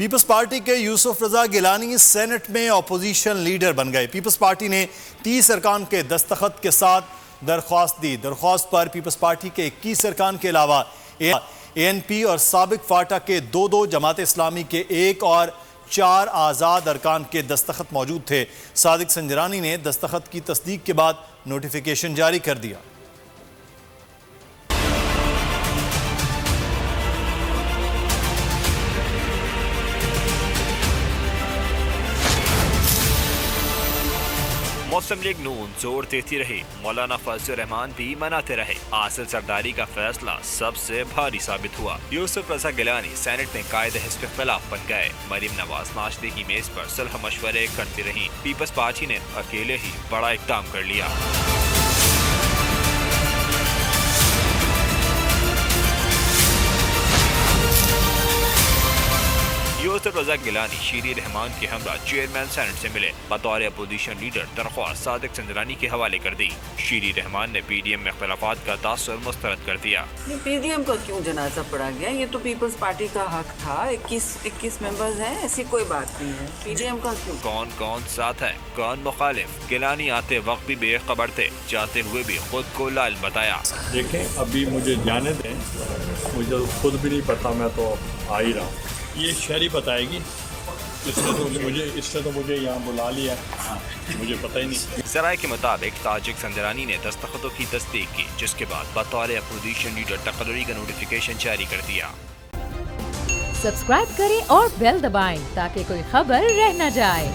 Peoples Party کے Yousaf Raza Gilani senate میں opposition leader بن گئے۔ پیپلز پارٹی نے 30 ارکان کے دستخط کے ساتھ درخواست دی۔ درخواست پر پیپلز پارٹی کے 21 ارکان کے علاوہ اے این پی اور سابق فاٹا کے 2 جماعت اسلامی کے 1 اور 4 آزاد ارکان کے دستخط موجود تھے۔ صادق سنجرانی نے دستخط کی تصدیق کے بعد نوٹیفیکیشن جاری کر دیا۔ مسلم لیگ نون زور دیتی رہی، مولانا فضل الرحمان بھی مناتے رہے۔ آصل سرداری کا فیصلہ سب سے بھاری ثابت ہوا۔ یوسف رضا گیلانی سینٹ میں قائد حزب اختلاف بن گئے۔ مریم نواز ناشتے کی میز پر صلح مشورے کرتی رہیں۔ پیپلز پارٹی نے اکیلے ہی بڑا اقدام کر لیا۔ یوسف رضا گیلانی شیری رحمان کے ہمراہ چیئرمین سینٹ سے ملے۔ بطور اپوزیشن لیڈر درخواست صادق سنجرانی کے حوالے کر دی۔ شیری رحمان نے پی ڈی ایم میں اختلافات کا تاثر مسترد کر دیا۔ پی ڈی ایم کا کیوں جنازہ پڑا گیا؟ یہ تو پیپلز پارٹی کا حق تھا۔ 21 ممبرز ہیں، ایسی کوئی بات نہیں ہے۔ پی ڈی ایم کا کیوں؟ کون ساتھ ہے، کون مخالف؟ گیلانی آتے وقت بھی بے خبر تھے، جاتے ہوئے بھی خود کو لال بتایا۔ دیکھیں ابھی مجھے جانے دیں، مجھے خود بھی نہیں پتا، میں تو آ ہی رہا ہوں۔ یہ شہری بتائے گی، اس نے تو مجھے یہاں بلا لیا، مجھے پتہ ہی نہیں۔ ذرائع کے مطابق تاجک سنجرانی نے دستخطوں کی تصدیق کی، جس کے بعد بطور اپوزیشن لیڈر تقرری کا نوٹیفیکیشن جاری کر دیا۔ سبسکرائب کریں اور بیل دبائیں تاکہ کوئی خبر رہ نہ جائے۔